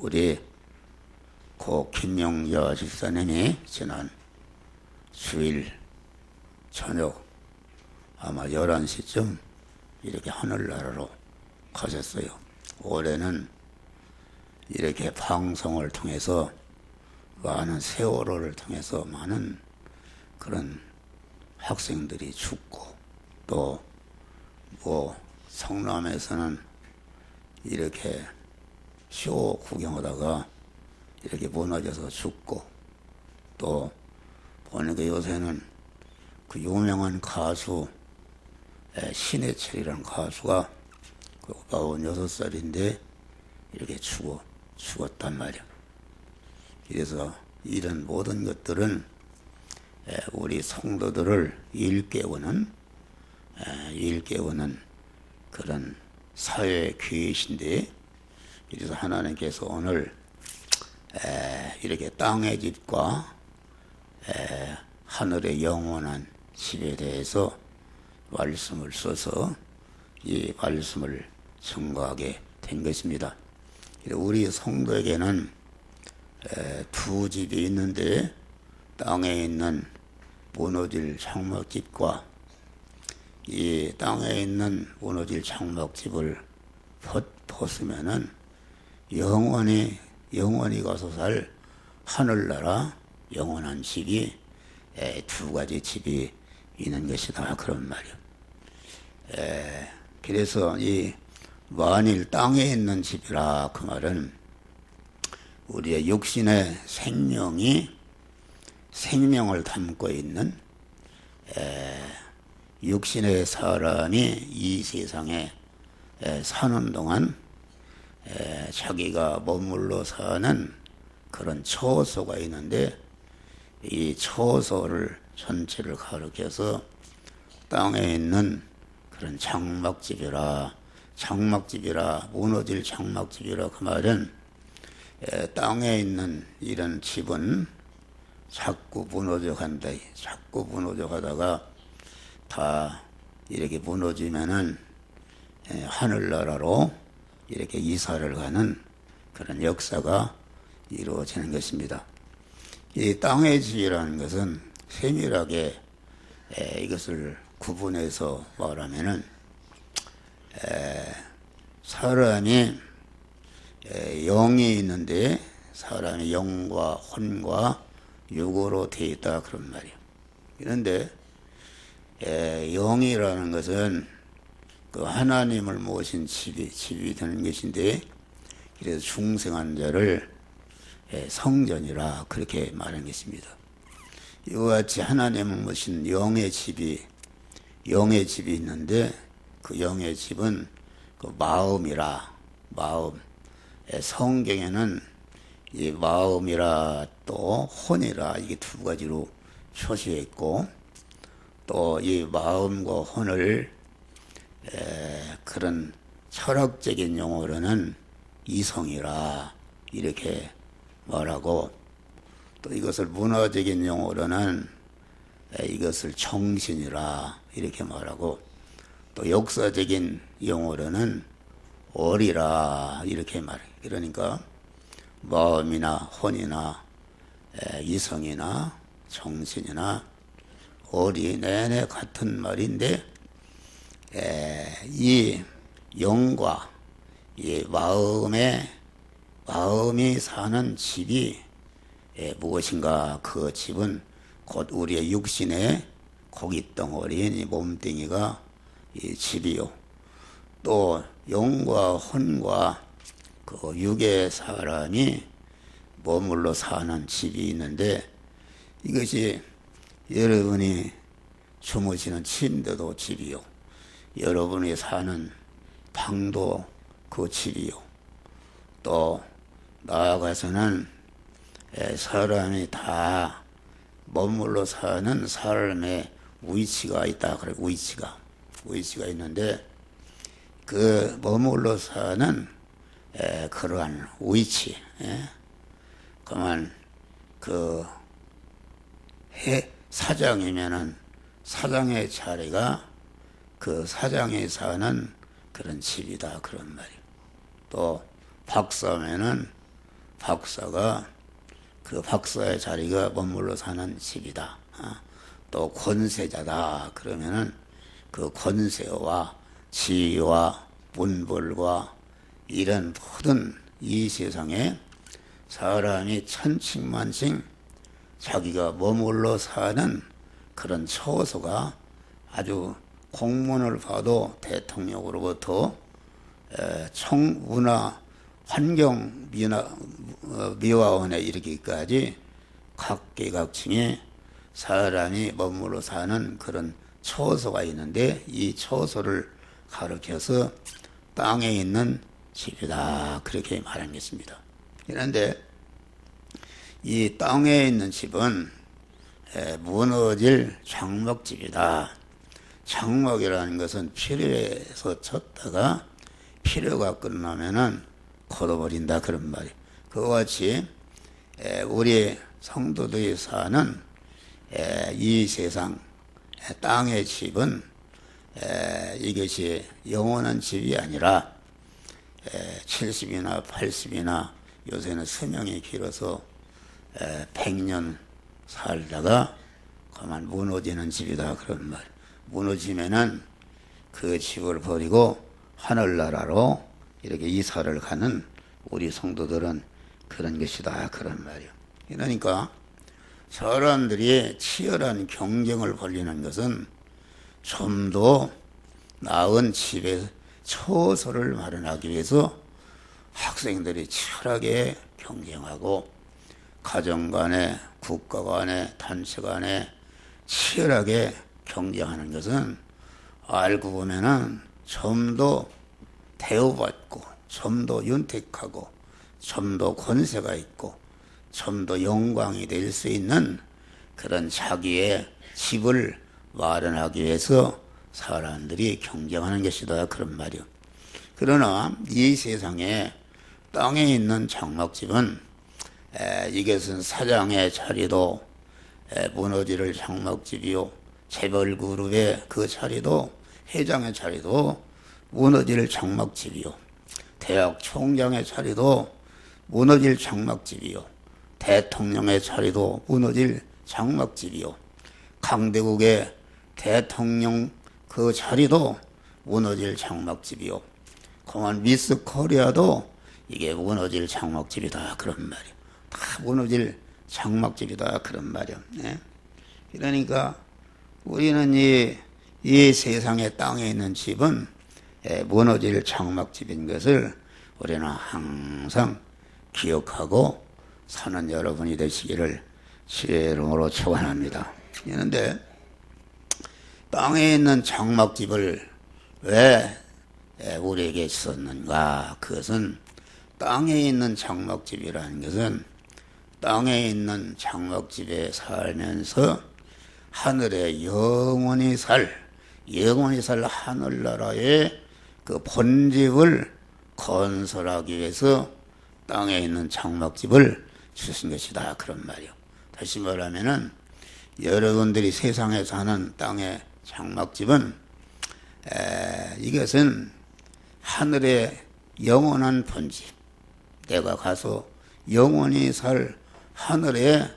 우리 고 김용여 집사님이 지난 주일 저녁 아마 11시쯤 이렇게 하늘나라로 가셨어요. 올해는 이렇게 방송을 통해서 많은 세월호를 통해서 많은 그런 학생들이 죽고 또 성남에서는 이렇게 쇼 구경하다가 이렇게 무너져서 죽고 또 보니까 요새는 그 유명한 가수 신해철이라는 가수가 96살인데 이렇게 죽었단 말이야. 그래서 이런 모든 것들은 우리 성도들을 일깨우는 그런 사회의 기회이신데, 그래서 하나님께서 오늘 이렇게 땅의 집과 하늘의 영원한 집에 대해서 말씀을 써서 이 말씀을 증거하게 된 것입니다. 우리 성도에게는 두 집이 있는데, 땅에 있는 무너질 장막집과 이 땅에 있는 무너질 장막집을 벗으면은 영원히 가서 살 하늘나라 영원한 집이 두 가지 집이 있는 것이다, 그런 말이요. 그래서 이 만일 땅에 있는 집이라 그 말은 우리의 육신의 생명을 담고 있는 육신의 사람이 이 세상에 사는 동안 자기가 머물러 사는 그런 처소가 있는데, 이 처소를 전체를 가리켜서 땅에 있는 그런 장막집이라 무너질 장막집이라 그 말은 땅에 있는 이런 집은 자꾸 무너져 간다. 자꾸 무너져 가다가 다 이렇게 무너지면은 하늘나라로 이렇게 이사를 가는 그런 역사가 이루어지는 것입니다. 이 땅의 집이라는 것은 세밀하게 이것을 구분해서 말하면은 사람이 영이 있는데 사람이 영과 혼과 육으로 되어 있다, 그런 말이에요. 그런데 영이라는 것은 그 하나님을 모신 집이 되는 것인데, 그래서 중생한 자를 성전이라 그렇게 말하는 것입니다. 이와 같이 하나님을 모신 영의 집이 있는데, 그 영의 집은 그 마음이라, 마음. 성경에는 이 마음이라 또 혼이라 이게 두 가지로 표시해 있고, 또 이 마음과 혼을 그런 철학적인 용어로는 이성이라 이렇게 말하고, 또 이것을 문화적인 용어로는 이것을 정신이라 이렇게 말하고, 또 역사적인 용어로는 어리라 이렇게 말해요. 그러니까 마음이나 혼이나 이성이나 정신이나 어리 내내 같은 말인데, 이 영과 이 마음이 사는 집이 무엇인가? 그 집은 곧 우리의 육신의 고깃덩어리인 이 몸뚱이가 이 집이요. 또 영과 혼과 그 육의 사람이 머물러 사는 집이 있는데, 이것이 여러분이 주무시는 침대도 집이요, 여러분이 사는 방도 그 집이요, 또 나아가서는 사람이 다 머물러 사는 삶의 위치가 있다. 그래, 위치가 있는데, 그 머물러 사는 그러한 위치, 그만 그 사장이면은 사장의 자리가 그 사장이 사는 그런 집이다, 그런 말이에요. 또 박사면은 박사가 그 박사의 자리가 머물러 사는 집이다. 또 권세자다. 그러면은 그 권세와 지위와 문벌과 이런 모든 이 세상에 사람이 천칭만칭 자기가 머물러 사는 그런 처소가 아주 공문을 봐도 대통령으로부터 청문화 환경미화원에 이르기까지 각계각층에 사람이 머물러 사는 그런 처소가 있는데 이 처소를 가리켜서 땅에 있는 집이다 그렇게 말하겠습니다. 그런데 이 땅에 있는 집은 무너질 장막집이다. 장막이라는 것은 필요해서 쳤다가 필요가 끝나면은 걷어버린다 그런 말이에요. 그와 같이 우리 성도들이 사는 이 세상 땅의 집은 이것이 영원한 집이 아니라 70이나 80이나 요새는 수명이 길어서 100년 살다가 그만 무너지는 집이다 그런 말. 무너지면은 그 집을 버리고 하늘나라로 이렇게 이사를 가는 우리 성도들은 그런 것이다 그런 말이요. 그러니까 사람들이 치열한 경쟁을 벌이는 것은 좀 더 나은 집의 처소를 마련하기 위해서 학생들이 치열하게 경쟁하고 가정 간에 국가 간에 단체 간에 치열하게 경쟁하는 것은 알고 보면은 좀 더 대우받고 좀 더 윤택하고 좀 더 권세가 있고 좀 더 영광이 될 수 있는 그런 자기의 집을 마련하기 위해서 사람들이 경쟁하는 것이다 그런 말이요. 그러나 이 세상에 땅에 있는 장막집은 이것은 사장의 자리도 무너질 장막집이요, 재벌그룹의 그 자리도 회장의 자리도 무너질 장막집이요, 대학 총장의 자리도 무너질 장막집이요, 대통령의 자리도 무너질 장막집이요, 강대국의 대통령 그 자리도 무너질 장막집이요, 공안 미스 코리아도 이게 무너질 장막집이다 그런 말이요. 다 무너질 장막집이다 그런 말이요. 네? 그러니까 우리는 이 세상의 땅에 있는 집은 무너질 장막집인 것을 우리는 항상 기억하고 사는 여러분이 되시기를 주의 이름으로 축원합니다. 그런데 땅에 있는 장막집을 왜 우리에게 주셨는가? 그것은 땅에 있는 장막집이라는 것은 땅에 있는 장막집에 살면서 하늘에 영원히 살 하늘나라의 그 본집을 건설하기 위해서 땅에 있는 장막집을 주신 것이다 그런 말이요. 다시 말하면은 여러분들이 세상에 사는 땅의 장막집은 이것은 하늘의 영원한 본집, 내가 가서 영원히 살 하늘의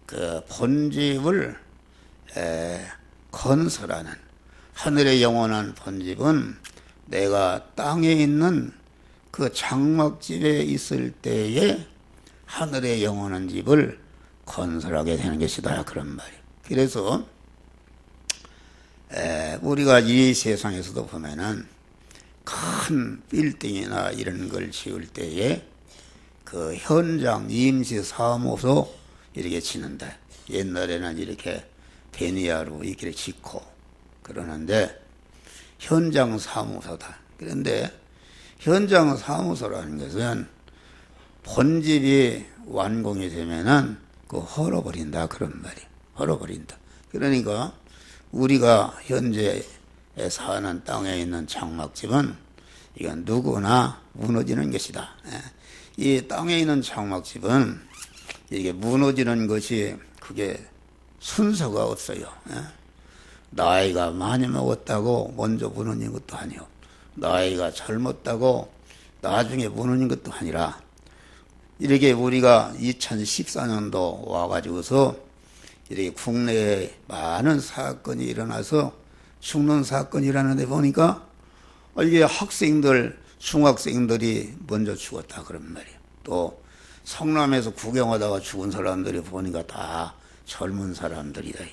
그 본집을 건설하는, 하늘의 영원한 본집은 내가 땅에 있는 그 장막집에 있을 때에 하늘의 영원한 집을 건설하게 되는 것이다 그런 말이에요. 그래서 우리가 이 세상에서도 보면은 큰 빌딩이나 이런 걸 지을 때에 그 현장 임시 사무소 이렇게 짓는다. 옛날에는 이렇게 베니야로 이렇게 짓고 그러는데 현장 사무소다. 그런데 현장 사무소라는 것은 본집이 완공이 되면은 그 헐어버린다 그런 말이에요. 헐어버린다. 그러니까 우리가 현재 사는 땅에 있는 장막집은 이건 누구나 무너지는 것이다. 이 땅에 있는 장막집은 이게 무너지는 것이 그게 순서가 없어요. 나이가 많이 먹었다고 먼저 무너진 것도 아니요. 나이가 젊었다고 나중에 무너진 것도 아니라 이렇게 우리가 2014년도 와가지고서 이렇게 국내에 많은 사건이 일어나서 죽는 사건이 일어나는데 보니까 이게 학생들, 중학생들이 먼저 죽었다 그런 말이에요. 또 성남에서 구경하다가 죽은 사람들이 보니까 다 젊은 사람들이다.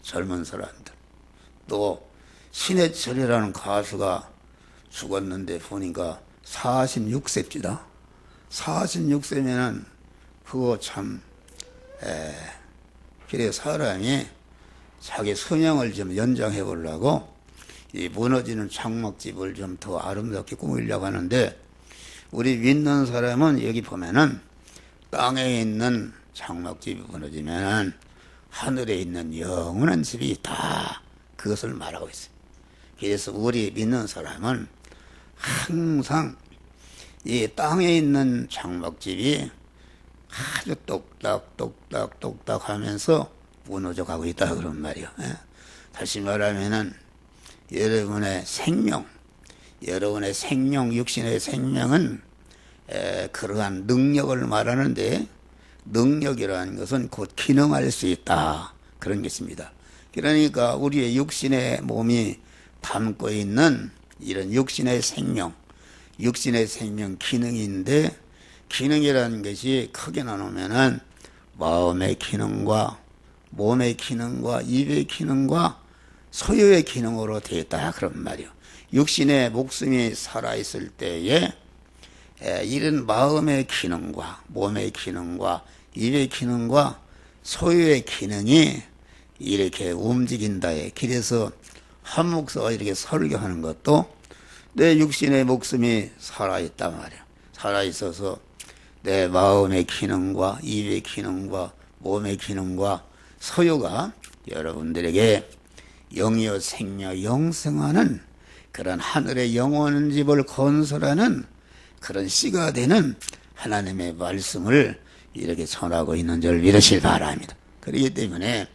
젊은 사람들. 또 신해철이라는 가수가 죽었는데 보니까 46세입니다. 46세면은 그거 참 그래 사람이 자기 수명을 좀 연장해 보려고 이 무너지는 장막집을 좀 더 아름답게 꾸미려고 하는데, 우리 믿는 사람은 여기 보면은 땅에 있는 장막집이 무너지면은 하늘에 있는 영원한 집이 다 그것을 말하고 있어요. 그래서 우리 믿는 사람은 항상 이 땅에 있는 장막집이 아주 똑딱 하면서 무너져 가고 있다 그런 말이요. 다시 말하면은 여러분의 생명, 육신의 생명은 그러한 능력을 말하는데, 능력이라는 것은 곧 기능할 수 있다 그런 것입니다. 그러니까 우리의 육신의 몸이 담고 있는 이런 육신의 생명 기능인데, 기능이라는 것이 크게 나누면은 마음의 기능과 몸의 기능과 입의 기능과 소유의 기능으로 되어 있다 그런 말이요. 육신의 목숨이 살아있을 때에 이런 마음의 기능과 몸의 기능과 입의 기능과 소유의 기능이 이렇게 움직인다. 그래서 한 목사가 이렇게 설교하는 것도 내 육신의 목숨이 살아있단 말이야. 살아있어서 내 마음의 기능과 입의 기능과 몸의 기능과 소유가 여러분들에게 영이요 생명 영생하는 그런 하늘의 영원한 집을 건설하는 그런 씨가 되는 하나님의 말씀을 이렇게 전하고 있는 줄 믿으실 바랍니다. 그렇기 때문에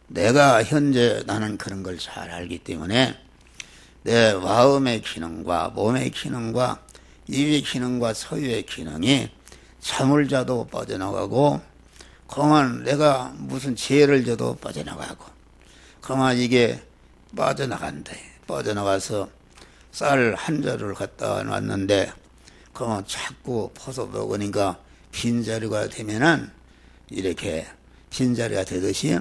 내가 현재 나는 그런 걸 잘 알기 때문에 내 마음의 기능과 몸의 기능과 입의 기능과 소유의 기능이 잠을 자도 빠져나가고, 그만 내가 무슨 죄를 져도 빠져나가고, 그만 이게 빠져나간다. 빠져나가서 쌀 한 자루를 갖다 놨는데 그만 자꾸 퍼서 먹으니까 빈자리가 되면은 이렇게 빈자리가 되듯이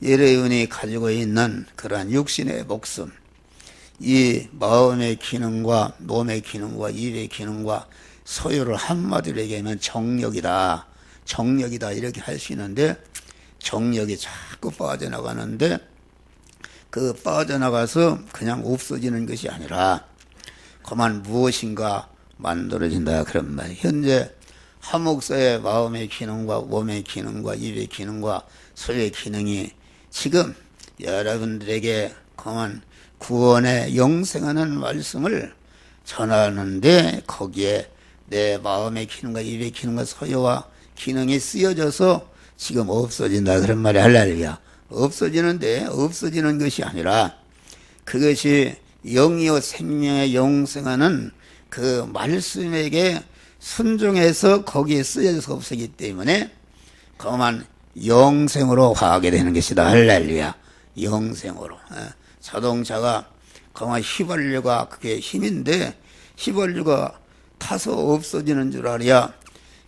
여러분이 가지고 있는 그러한 육신의 목숨, 이 마음의 기능과 몸의 기능과 입의 기능과 소유를 한마디로 얘기하면 정력이다 이렇게 할 수 있는데, 정력이 자꾸 빠져나가는데 그 빠져나가서 그냥 없어지는 것이 아니라 그만 무엇인가 만들어진다 그런 말이에요. 현재 한 목사의 마음의 기능과 몸의 기능과 입의 기능과 소유의 기능이 지금 여러분들에게 그만 구원의 영생하는 말씀을 전하는데, 거기에 내 마음의 기능과 입의 기능과 소유와 기능이 쓰여져서 지금 없어진다 그런 말이 할렐루야. 없어지는데 없어지는 것이 아니라 그것이 영이요 생명의 영생하는 그 말씀에게 순종해서 거기에 쓰여져서 없어지기 때문에 그만 영생으로 가게 되는 것이다. 할렐루야. 영생으로. 자동차가 그만 휘발유가 그게 힘인데 휘발유가 타서 없어지는 줄 알아야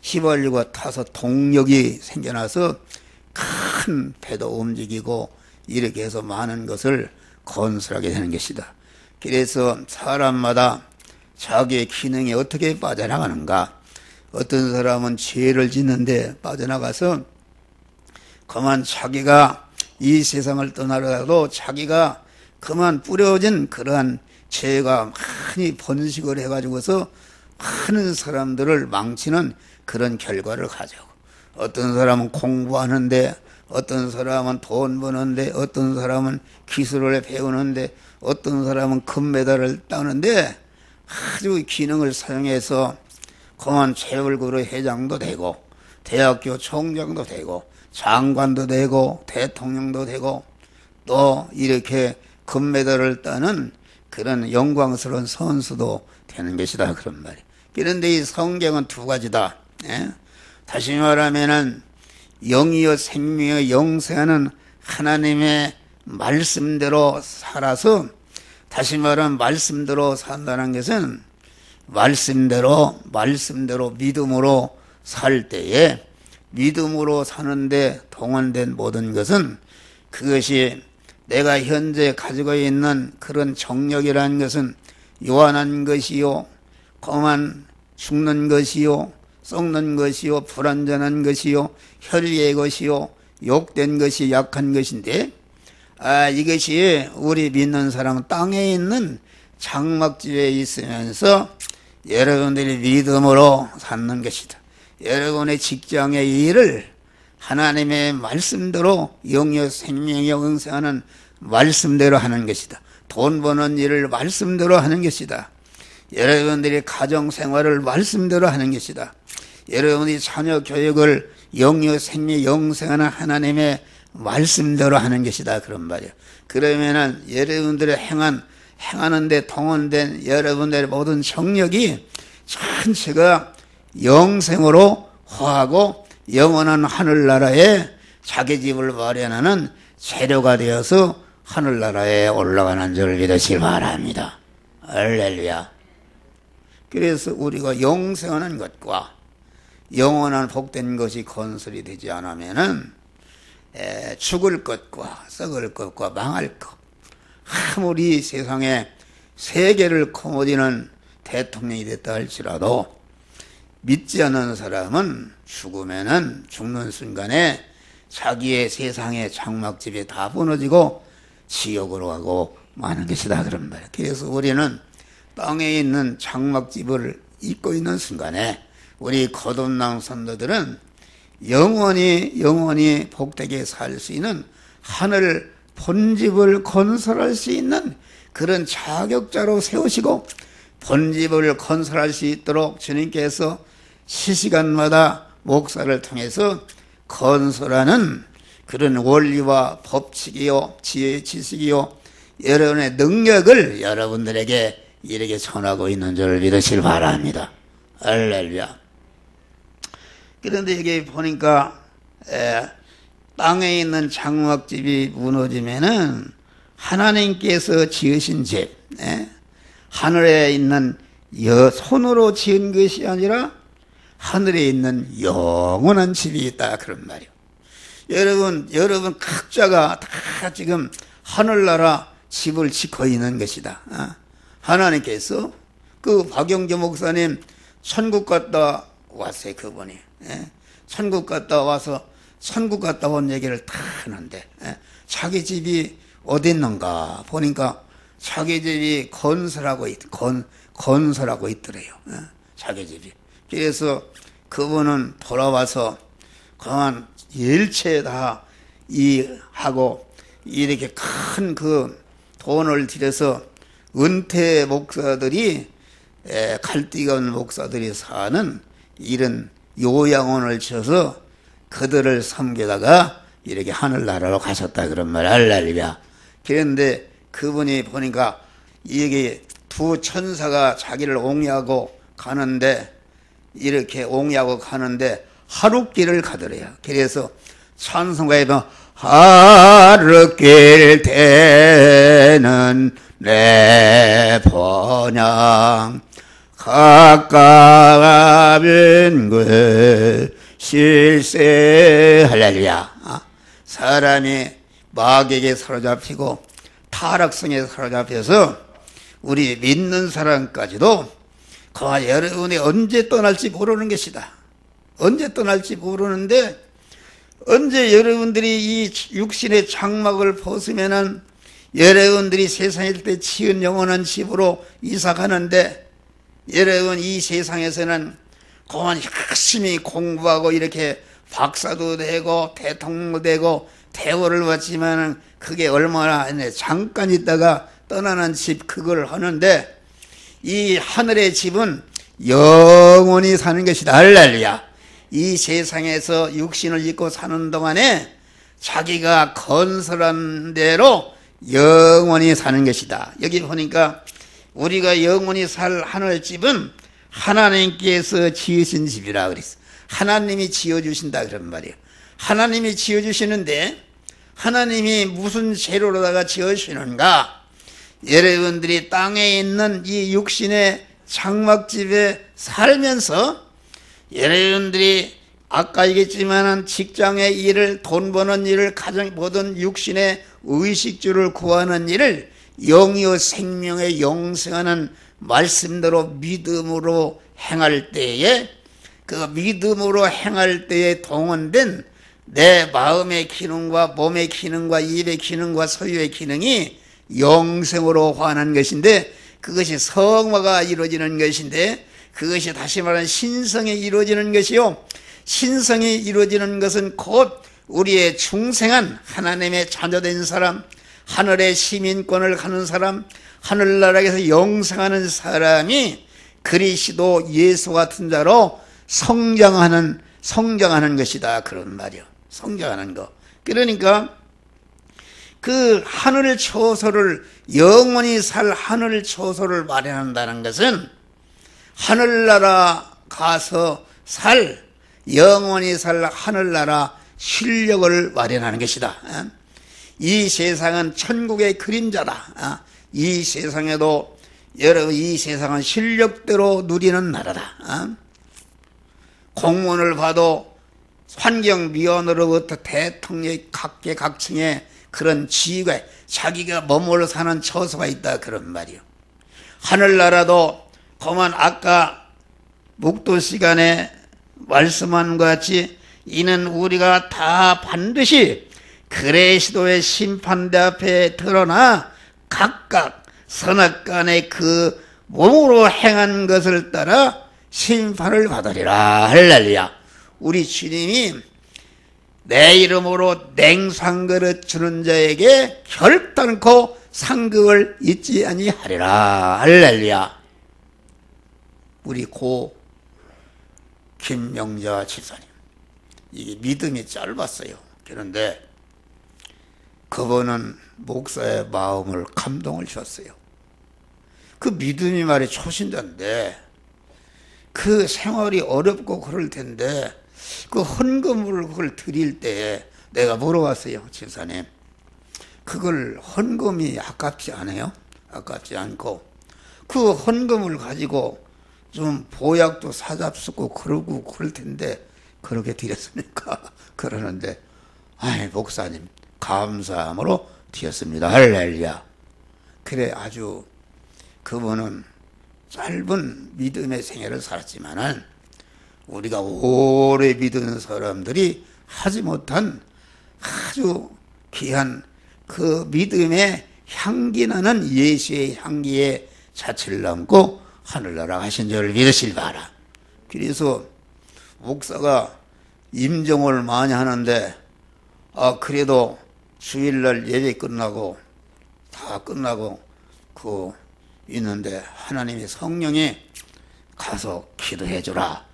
휘발유가 타서 동력이 생겨나서 큰 배도 움직이고 이렇게 해서 많은 것을 건설하게 되는 것이다. 그래서 사람마다 자기의 기능이 어떻게 빠져나가는가. 어떤 사람은 죄를 짓는데 빠져나가서 그만 자기가 이 세상을 떠나더라도 자기가 그만 뿌려진 그러한 죄가 많이 번식을 해가지고서 많은 사람들을 망치는 그런 결과를 가져오고, 어떤 사람은 공부하는데, 어떤 사람은 돈 버는데, 어떤 사람은 기술을 배우는데, 어떤 사람은 금메달을 따는데 아주 기능을 사용해서 그만 재벌그룹 회장도 되고 대학교 총장도 되고 장관도 되고 대통령도 되고 또 이렇게 금메달을 따는 그런 영광스러운 선수도 되는 것이다 그런 말이에요. 그런데 이 성경은 두 가지다. 예? 다시 말하면은 영이요 생명이요 영생하는 하나님의 말씀대로 살아서, 다시 말하면 말씀대로 산다는 것은 말씀대로 믿음으로 살 때에, 믿음으로 사는데 동원된 모든 것은, 그것이 내가 현재 가지고 있는 그런 정력이라는 것은 요한한 것이요, 거만 죽는 것이요, 썩는 것이요, 불완전한 것이요, 혈의의 것이요, 욕된 것이 약한 것인데, 이것이 우리 믿는 사람은 땅에 있는 장막집에 있으면서 여러분들이 믿음으로 사는 것이다. 여러분의 직장의 일을 하나님의 말씀대로 영역 생명에 응세하는 말씀대로 하는 것이다. 돈 버는 일을 말씀대로 하는 것이다. 여러분들이 가정생활을 말씀대로 하는 것이다. 여러분이 자녀 교육을 영역 생명 영생하는 하나님의 말씀대로 하는 것이다. 그런 말이야. 그러면은 여러분들의 행하는데 동원된 여러분들의 모든 정력이 전체가 영생으로 화하고 영원한 하늘나라에 자기 집을 마련하는 재료가 되어서 하늘나라에 올라가는 줄 믿으시기 바랍니다. 할렐루야. 그래서 우리가 영생하는 것과 영원한 복된 것이 건설이 되지 않으면은 죽을 것과 썩을 것과 망할 것, 아무리 세상에 세계를 거머쥐는 대통령이 됐다 할지라도 믿지 않는 사람은 죽으면은 죽는 순간에 자기의 세상의 장막집이 다 무너지고 지옥으로 가고 마는 것이다. 그런 말이에요. 그래서 우리는 땅에 있는 장막집을 입고 있는 순간에 우리 거듭난 성도들은 영원히 복되게 살 수 있는 하늘 본집을 건설할 수 있는 그런 자격자로 세우시고, 본집을 건설할 수 있도록 주님께서 시시간마다 목사를 통해서 건설하는 그런 원리와 법칙이요, 지혜의 지식이요, 여러분의 능력을 여러분들에게 이렇게 전하고 있는 줄 믿으시길 바랍니다. 할렐루야. 그런데 여기 보니까 땅에 있는 장막집이 무너지면은 하나님께서 지으신 집, 하늘에 있는 손으로 지은 것이 아니라 하늘에 있는 영원한 집이 있다. 그런 말이요. 여러분 각자가 다 지금 하늘나라 집을 짓고 있는 것이다. 하나님께서 그 박영주 목사님 천국 갔다 왔어요. 그분이 천국 갔다 와서 천국 갔다 온 얘기를 다 하는데, 자기 집이 어디 있는가 보니까 자기 집이 건설하고 있더래요. 자기 집이. 그래서 그분은 돌아와서 그만 일체 다 하고 이렇게 큰 그 돈을 들여서 은퇴 목사들이, 갈대가 없는 목사들이 사는 이런 요양원을 쳐서 그들을 섬기다가 이렇게 하늘나라로 가셨다. 그런 말. 할렐루야. 그런데 그분이 보니까 이게 두 천사가 자기를 옹이하고 가는데, 이렇게 옹이하고 가는데 하룻길을 가더래요. 그래서 찬송가에 보면 하룻길 되는 내 번영 가까운 그 실세. 할렐루야. 사람이 마귀에게 사로잡히고 타락성에 사로잡혀서 우리 믿는 사람까지도 여러분이 언제 떠날지 모르는 것이다. 언제 떠날지 모르는데, 언제 여러분들이 이 육신의 장막을 벗으면은 여러분들이 세상에 때 지은 영원한 집으로 이사 가는데, 여러분 이 세상에서는 그만 열심히 공부하고 이렇게 박사도 되고 대통령도 되고 대우를 받지만은 그게 얼마나 잠깐 있다가 떠나는 집, 그걸 하는데, 이 하늘의 집은 영원히 사는 것이다. 할렐루야. 이 세상에서 육신을 입고 사는 동안에 자기가 건설한 대로 영원히 사는 것이다. 여기 보니까 우리가 영원히 살 하늘집은 하나님께서 지으신 집이라 그랬어. 하나님이 지어주신다 그런 말이에요. 하나님이 지어주시는데 하나님이 무슨 재료로다가 지어주시는가? 여러분들이 땅에 있는 이 육신의 장막집에 살면서 여러분들이 아까 얘기했지만 직장의 일을, 돈 버는 일을, 가정 모든 육신의 의식주를 구하는 일을 영이요 생명의 영생하는 말씀대로 믿음으로 행할 때에, 그 믿음으로 행할 때에 동원된 내 마음의 기능과 몸의 기능과 입의 기능과 소유의 기능이 영생으로 환한 것인데, 그것이 성화가 이루어지는 것인데, 그것이 다시 말하는 신성이 이루어지는 것이요, 신성이 이루어지는 것은 곧 우리의 중생한 하나님의 자녀된 사람, 하늘의 시민권을 가는 사람, 하늘나라에서 영생하는 사람이 그리스도 예수 같은 자로 성장하는 것이다 그런 말이요. 성장하는 거. 그러니까 그 하늘 초소를, 영원히 살 하늘 초소를 마련한다는 것은 하늘나라 가서 영원히 살 하늘나라 실력을 마련하는 것이다. 이 세상은 천국의 그림자다. 이 세상에도 이 세상은 실력대로 누리는 나라다. 공무원을 봐도 환경미원으로부터 대통령 각계각층의 그런 지위가, 자기가 머물러 사는 처소가 있다 그런 말이요. 하늘나라도 그만 아까 묵도 시간에 말씀한 것 같이 이는 우리가 다 반드시 그리스도의 심판대 앞에 드러나 각각 선악간에 그 몸으로 행한 것을 따라 심판을 받으리라. 할렐루야. 우리 주님이 내 이름으로 냉수 한 그릇 주는 자에게 결단코 상급을 잊지 아니하리라. 할렐루야. 우리 고 김명자 집사님, 이게 믿음이 짧았어요. 그런데 그분은 목사의 마음을 감동을 주었어요. 그 믿음이 말이 초신자인데 그 생활이 어렵고 그럴 텐데 그 헌금을 그걸 드릴 때 내가 물어봤어요. 집사님, 그걸 헌금이 아깝지 않아요? 아깝지 않고 그 헌금을 가지고 좀 보약도 사잡수고 그러고 그럴 텐데 그렇게 드렸습니까? 그러는데 아이 목사님 감사함으로 드렸습니다. 할렐루야. 그래, 아주 그분은 짧은 믿음의 생애를 살았지만은 우리가 오래 믿는 사람들이 하지 못한 아주 귀한 그 믿음의 향기 나는 예수의 향기의 자취를 담고 하늘나라 가신 줄을 믿으실 바라. 그래서 목사가 임종을 많이 하는데 그래도 주일날 예배 끝나고 다 끝나고 그 있는데 하나님의 성령이 가서 기도해 주라.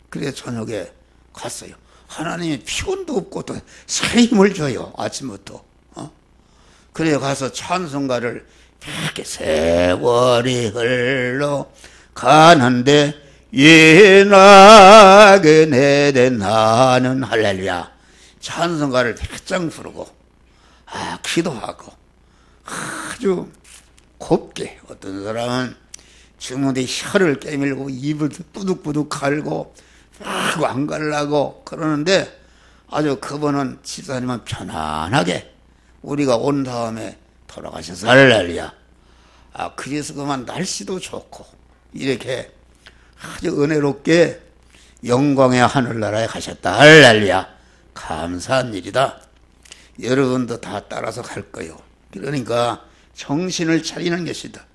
그래 저녁에 갔어요. 하나님이 피곤도 없고 또 새 힘을 줘요. 아침부터. 그래 가서 찬송가를 이렇게 세월이 흘러 가는데 예나그네대 나는 할렐루야 찬송가를 배짱 부르고 기도하고 아주 곱게, 어떤 사람은 주머니에 혀를 깨밀고 입을 뿌둑뿌둑 갈고 안 갈라고 그러는데 아주 그분은 집사님은 편안하게 우리가 온 다음에 돌아가셔서 할렐루야. 그래서 그만 날씨도 좋고 이렇게 아주 은혜롭게 영광의 하늘나라에 가셨다. 할렐루야. 감사한 일이다. 여러분도 다 따라서 갈 거요. 그러니까 정신을 차리는 것이다.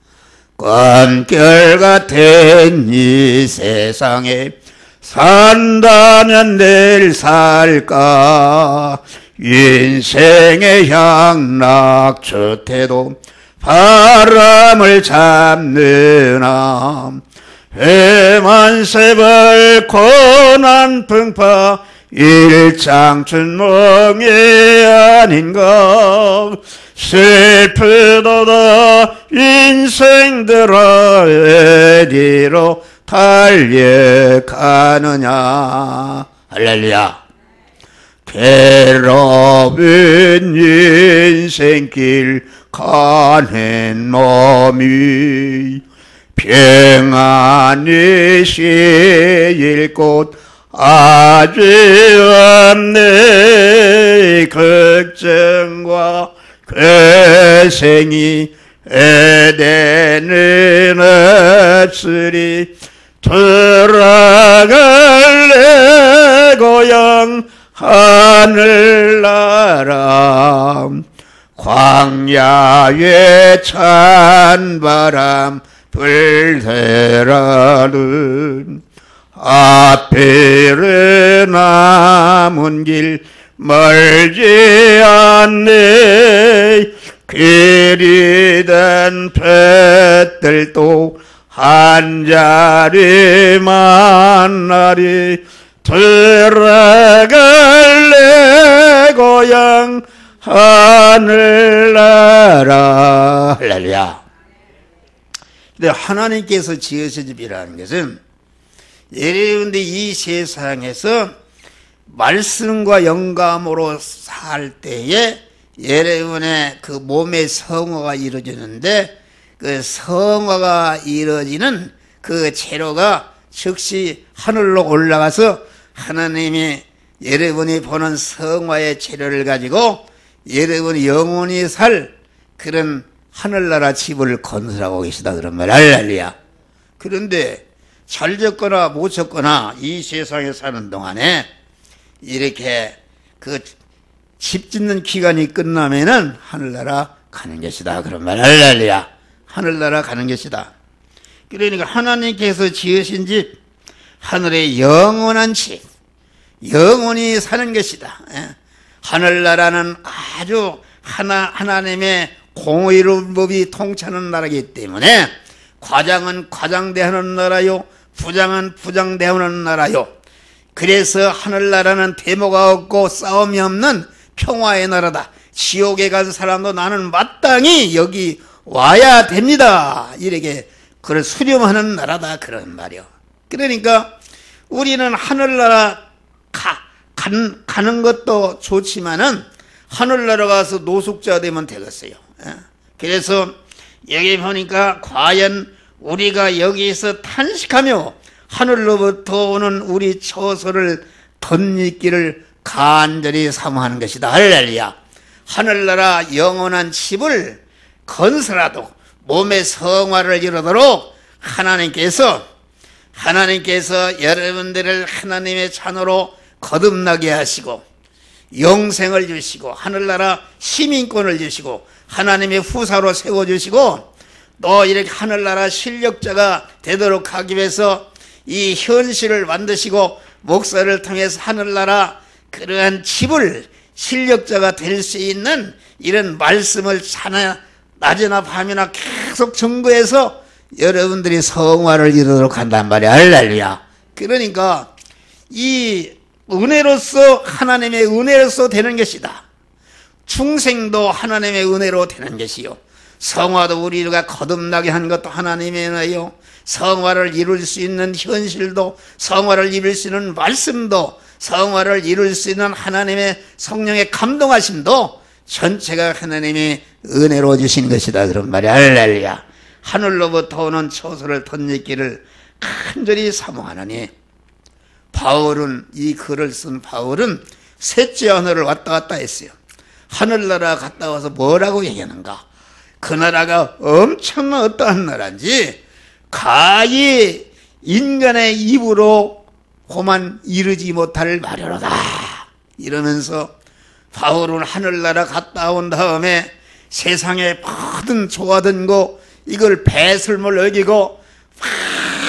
꽌결 같은 이 세상에 산다면 내일 살까. 인생의 향락처태도 바람을 잡느나. 해만세벌 고난 풍파 일장춘몽이 아닌가. 슬프도다 인생들아 어디로 달려가느냐. 할렐루야. 괴로운 인생길 가는 몸이 평안히 쉴 곳 아직 없네. 걱정과 괴생이 에덴은 없으리. 들어갈래 고향 하늘나라. 광야에 찬바람 불더라는 앞에는 남은 길 멀지 않네. 길이 된 뱃들도 한 자리 만나리. 들어갈래 고향 하늘나라. 할렐루야. 근데 하나님께서 지으신 집이라는 것은 여러분들이 이 세상에서 말씀과 영감으로 살 때에 여러분의 그 몸의 성화가 이루어지는데, 그 성화가 이루어지는 그 재료가 즉시 하늘로 올라가서 하나님이 여러분이 보는 성화의 재료를 가지고 여러분이 영원히 살 그런 하늘나라 집을 건설하고 계시다, 그런 말. 할렐루야. 그런데 잘 졌거나 못 졌거나 이 세상에 사는 동안에 이렇게 그 집 짓는 기간이 끝나면은 하늘나라 가는 것이다, 그런 말. 할렐루야. 하늘나라 가는 것이다. 그러니까 하나님께서 지으신 집, 하늘의 영원한 집, 영원히 사는 것이다. 하늘나라는 아주 하나님의 공의로운 법이 통치하는 나라이기 때문에 과장은 과장대하는 나라요, 부장은 부장대하는 나라요. 그래서 하늘나라는 데모가 없고 싸움이 없는 평화의 나라다. 지옥에 간 사람도 나는 마땅히 여기 와야 됩니다, 이렇게 그걸 수렴하는 나라다, 그런 말이요. 그러니까 우리는 하늘나라 가는 것도 좋지만은 하늘나라 가서 노숙자 되면 되겠어요. 그래서 여기 보니까 과연 우리가 여기서 탄식하며 하늘로부터 오는 우리 처소를 덧입기를 간절히 사모하는 것이다. 할렐루야. 하늘나라 영원한 집을 건설하도록 몸의 성화를 이루도록 하나님께서 여러분들을 하나님의 자녀로 거듭나게 하시고 영생을 주시고 하늘나라 시민권을 주시고 하나님의 후사로 세워주시고 또 이렇게 하늘나라 실력자가 되도록 하기 위해서 이 현실을 만드시고 목사를 통해서 하늘나라 그러한 집을 실력자가 될 수 있는 이런 말씀을 낮이나 밤이나 계속 전거해서 여러분들이 성화를 이루도록 한단 말이야. 할렐루야. 그러니까 이 은혜로서 하나님의 은혜로서 되는 것이다. 충생도 하나님의 은혜로 되는 것이요, 성화도 우리가 거듭나게 한 것도 하나님의 은혜요, 성화를 이룰 수 있는 현실도, 성화를 이룰 수 있는 말씀도, 성화를 이룰 수 있는 하나님의 성령의 감동하심도 전체가 하나님의 은혜로 주신 것이다, 그런 말이야. 할렐루야. 하늘로부터 오는 처소를 덧입기를 간절히 사모하느니, 바울은, 이 글을 쓴 바울은 셋째 하늘을 왔다 갔다 했어요. 하늘나라 갔다 와서 뭐라고 얘기하는가? 그 나라가 엄청난 어떠한 나라인지 가히 인간의 입으로 고만 이르지 못할 말이로다, 이러면서 바울은 하늘나라 갔다 온 다음에 세상의 모든 좋아든 거 이걸 배설물 여기고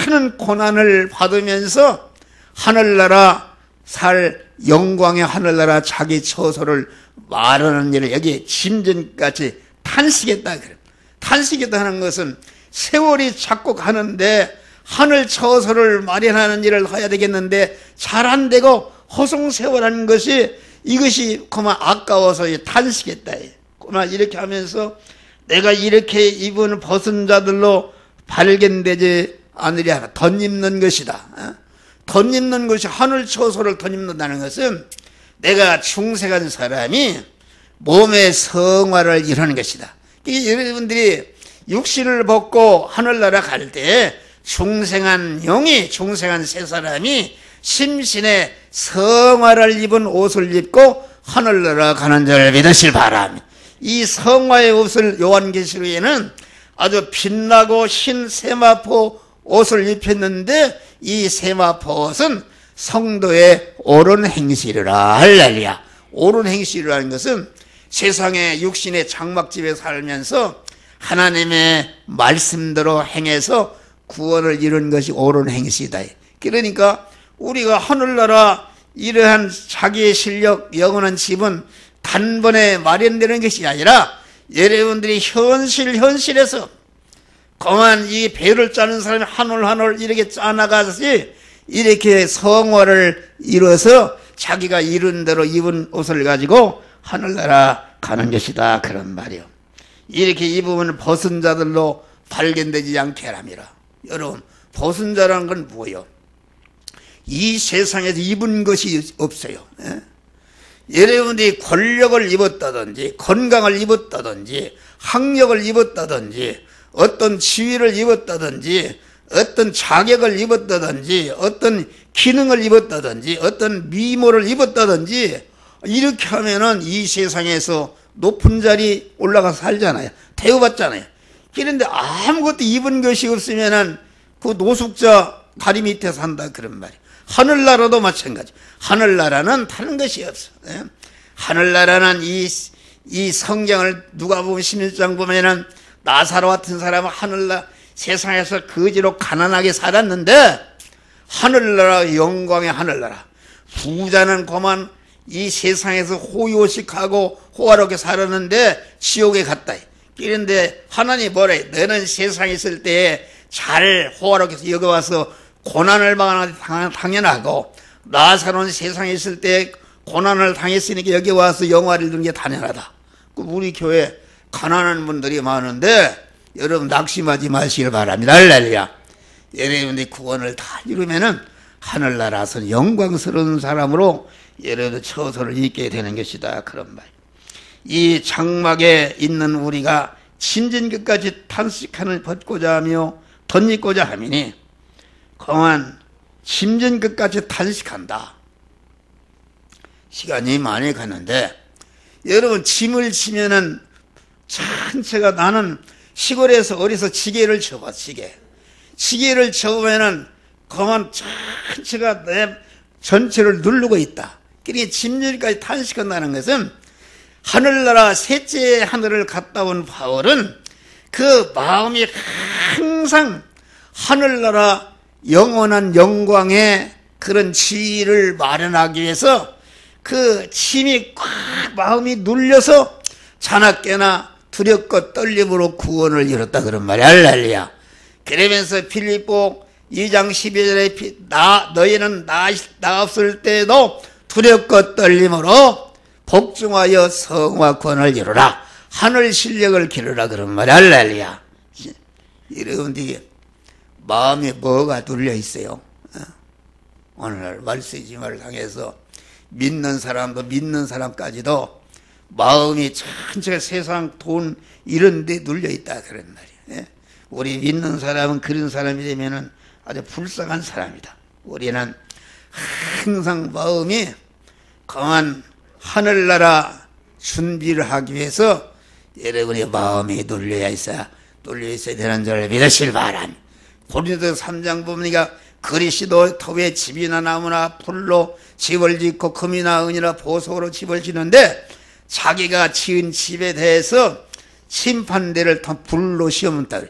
많은 고난을 받으면서 하늘나라 살 영광의 하늘나라 자기 처소를 말하는 일을 여기 짐전까지 탄식했다. 그래. 탄식했다 하는 것은 세월이 자꾸 가는데 하늘 처소를 마련하는 일을 해야 되겠는데 잘 안 되고 허송세월하는 것이, 이것이 그만 아까워서 탄식했다. 그만 이렇게 하면서 내가 이렇게 입은 벗은 자들로 발견되지 하늘이 하나 덧입는 것이다. 덧입는 것이 하늘 처소를 덧입는다는 것은 내가 중생한 사람이 몸의 성화를 이루는 것이다. 여러분들이 육신을 벗고 하늘나라 갈 때 중생한 영이, 중생한 세 사람이 심신의 성화를 입은 옷을 입고 하늘나라 가는 줄 믿으실 바랍니다. 이 성화의 옷을 요한계시록에는 아주 빛나고 흰 세마포 옷을 입혔는데 이 세마포 옷은 성도의 옳은 행실이라. 할렐루야. 옳은 행실이라는 것은 세상의 육신의 장막집에 살면서 하나님의 말씀대로 행해서 구원을 이룬 것이 옳은 행실이다. 그러니까 우리가 하늘나라 이러한 자기의 실력 영원한 집은 단번에 마련되는 것이 아니라 여러분들이 현실에서 그만 이 배를 짜는 사람이 한올 이렇게 짜나가듯이 이렇게 성화를 이뤄서 자기가 이룬 대로 입은 옷을 가지고 하늘나라 가는 것이다. 그런 말이요. 이렇게 입으면 벗은 자들로 발견되지 않게 하랍니다. 여러분, 벗은 자라는 건 뭐예요? 이 세상에서 입은 것이 없어요. 여러분들이 권력을 입었다든지 건강을 입었다든지 학력을 입었다든지 어떤 지위를 입었다든지 어떤 자격을 입었다든지 어떤 기능을 입었다든지 어떤 미모를 입었다든지 이렇게 하면은 이 세상에서 높은 자리 올라가서 살잖아요. 대우받잖아요. 그런데 아무것도 입은 것이 없으면은 그 노숙자 다리 밑에 산다 그런 말이에요. 하늘나라도 마찬가지. 하늘나라는 다른 것이 없어. 하늘나라는 이 성경을 누가 보면 16장 보면은 나사로 같은 사람은 하늘나라 세상에서 거지로 가난하게 살았는데 하늘나라 영광의 하늘나라. 부자는 그만 이 세상에서 호요식하고 호화롭게 살았는데 지옥에 갔다. 그런데 하나님이 뭐래? 너는 세상에 있을 때 잘 호화롭게 여기 와서 고난을 당연하고 나사로는 세상에 있을 때 고난을 당했으니까 여기 와서 영화를 두는 게 당연하다. 우리 교회 가난한 분들이 많은데 여러분 낙심하지 마시길 바랍니다. 할렐루야. 여러분들이 구원을 다 이루면은 하늘나라에서 영광스러운 사람으로 여러분들 처소를 입게 되는 것이다. 그런 말. 이 장막에 있는 우리가 심진끝까지 탄식하는 벗고자 하며 덧입고자 하미니 그만 심진끝까지 탄식한다. 시간이 많이 갔는데 여러분 짐을 지면은 전체가 나는 시골에서 어디서 지게를 쳐봐. 지게를 쳐보면은 그만 전체가 내 전체를 누르고 있다. 그러니까 짐진까지 탄식한다는 것은 하늘나라 셋째 하늘을 갔다 온 바울은 그 마음이 항상 하늘나라 영원한 영광의 그런 지위를 마련하기 위해서 그 힘이 꽉 마음이 눌려서 자나깨나 두렵고 떨림으로 구원을 이뤘다 그런 말이야. 할렐루야. 그러면서 필립보 2장 12절에 너희는 나 없을 때도 두렵고 떨림으로 복종하여 성화권을 이루라. 하늘 실력을 기르라 그런 말이야. 할렐루야. 여러분들이 마음에 뭐가 눌려 있어요? 오늘 말씀을 당해서 믿는 사람도 믿는 사람까지도 마음이 전체가 세상 돈 이런 데 눌려 있다 그런 말이에요. 우리 믿는 사람은 그런 사람이 되면은 아주 불쌍한 사람이다. 우리는 항상 마음이 강한 하늘나라 준비를 하기 위해서 여러분의 마음이 눌려 있어야 되는 줄 믿으실 바랍니다. 고린도 3장 보니까 그리스도 터에 집이나 나무나 풀로 집을 짓고 금이나 은이나 보석으로 집을 짓는데 자기가 지은 집에 대해서 심판대를 불로 시험한다.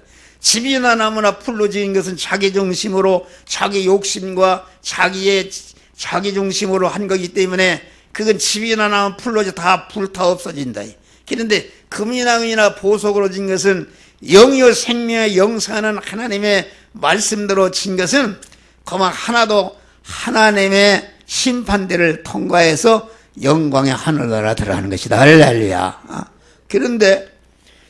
집이나 나무나 풀로 지은 것은 자기 중심으로 자기 욕심과 자기 중심으로 한 거기 때문에 그건 집이나 나무 풀로 다 불타 없어진다. 그런데 금이나 은이나 보석으로 진 것은 영이요 생명의 영사하는 하나님의 말씀대로 진 것은 그만 하나도 하나님의 심판대를 통과해서 영광의 하늘나라 들어가는 것이다. 할렐루야. 그런데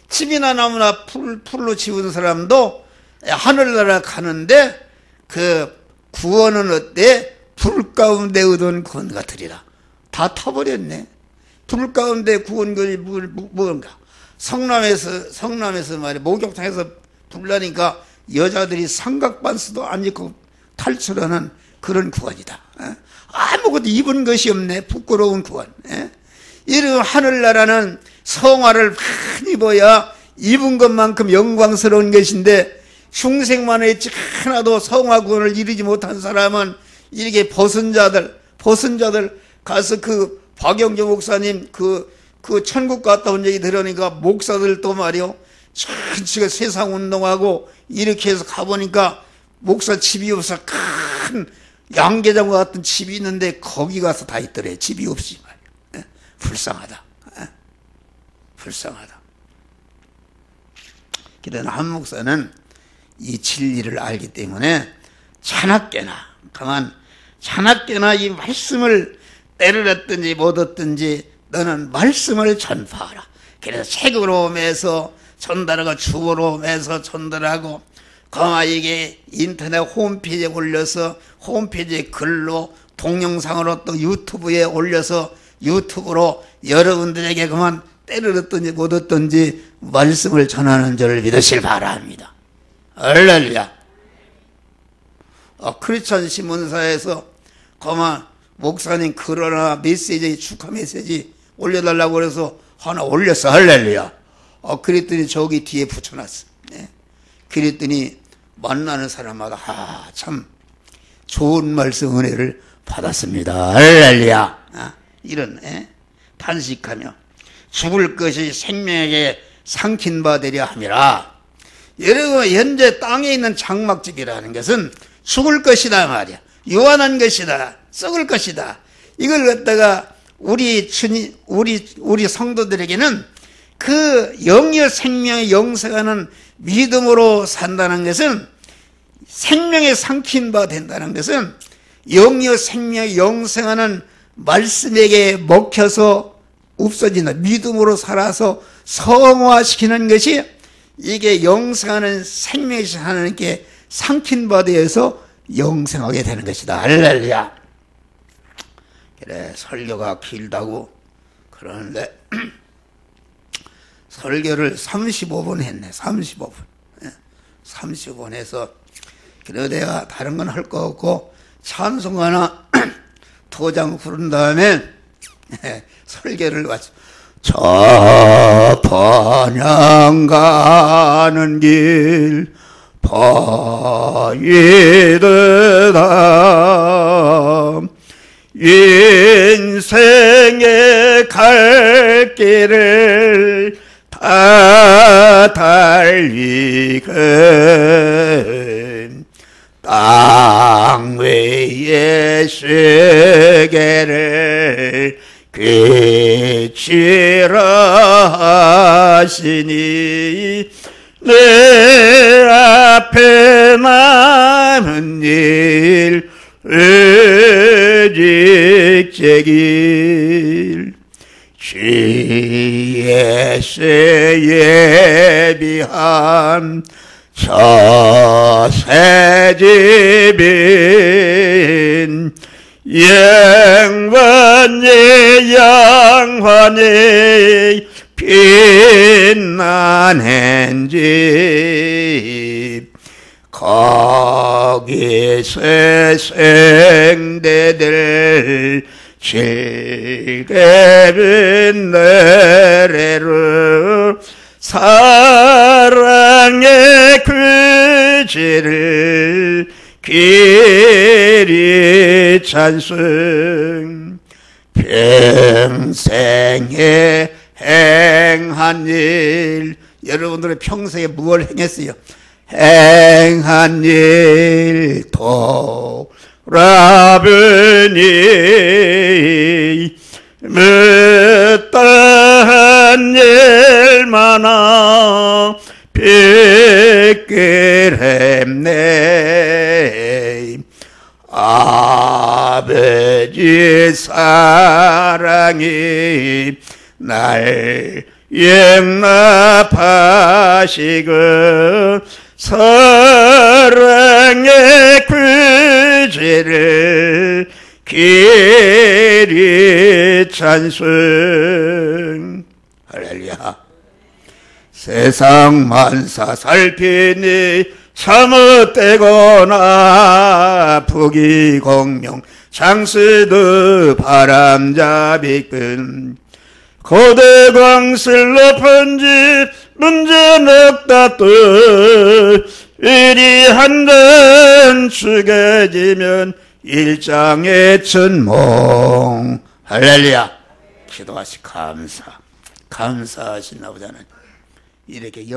집이나 나무나 풀로 지은 사람도 하늘나라 가는데 그 구원은 어때? 불 가운데 얻은 구원 같으리라. 다 타버렸네. 불 가운데 구원 것이 뭔가. 성남에서 말이야, 목욕탕에서 불나니까 여자들이 삼각반스도 안 입고 탈출하는 그런 구원이다. 아무것도 입은 것이 없네. 부끄러운 구원. 이런 하늘나라는 성화를 많이 입어야 입은 것만큼 영광스러운 것인데, 중생만 했지 하나도 성화 구원을 이루지 못한 사람은 이렇게 벗은 자들 가서 그 박영조 목사님 그 천국 갔다 온 얘기 들으니까 목사들도 말이요, 전체가 세상 운동하고 이렇게 해서 가보니까 목사 집이 없어. 큰 양계장과 같은 집이 있는데 거기 가서 다 있더래. 집이 없이 말이야. 불쌍하다. 불쌍하다. 그러나 한 목사는 이 진리를 알기 때문에 자나깨나 이 말씀을 때를 얻든지 못 얻든지 너는 말씀을 전파하라. 그래서 책으로 매서 전달하고 주보로 매서 전달하고, 그마 이게 인터넷 홈페이지에 올려서 홈페이지에 글로 동영상으로 또 유튜브에 올려서 유튜브로 여러분들에게 그만 때를 얻든지 못 얻든지 말씀을 전하는 줄을 믿으실 바랍니다. 할렐루야. 크리스천 신문사에서 그만 목사님 글하나 메시지, 축하 메시지 올려달라고 그래서 하나 올렸어. 할렐루야. 그랬더니 저기 뒤에 붙여놨어. 그랬더니 만나는 사람마다 참 좋은 말씀 은혜를 받았습니다. 할렐루야. 이런 탄식하며 죽을 것이 생명에게 삼킨 바 되려 함이라. 여러분, 현재 땅에 있는 장막집이라는 것은 죽을 것이다 말이야. 유한한 것이다. 썩을 것이다. 이걸 갖다가 우리 성도들에게는 그 영의 생명의 영생하는 믿음으로 산다는 것은, 생명에 삼킨 바 된다는 것은 영의 생명의 영생하는 말씀에게 먹혀서 없어진다. 믿음으로 살아서 성화시키는 것이, 이게 영생하는 생명이신 하나님께 삼킨 바 되어서 영생하게 되는 것이다. 할렐루야. 그래, 설교가 길다고 그러는데 설교를 35분 했네. 35분. 35분 해서, 그래도 내가 다른 건 할 거 없고 찬송 하나 두 장 부른 다음에 설교를 마치, 저 번영 가는 길 바위드다. 인생의 갈 길을 다 달리건 땅 위의 세계를 그치라 하시니 내 앞에 남은 일 의직제길 지혜세 예비한 저 새집인 영원히 영원히 빛나는 집, 거기서 생대들 즐거운 노래로 사랑의 그지를 길이 찬송. 평생에 행한 일, 여러분들의 평생에 무엇을 행했어요? 행한 일 돌아보니 못다한 일 많아 비끄럽네. 아버지 사랑이 날 용납하시고 사랑의 구주를 길이 찬송. 할렐루야. 세상 만사 살피니 참헛되거나 부귀공명 장수도 바람잡이끈 고대 광슬 높은 집 문제 넉다 또 일이 한번 죽여지면 일장의 천몽. 할렐루야. 기도하시 감사하시나 보다는 이렇게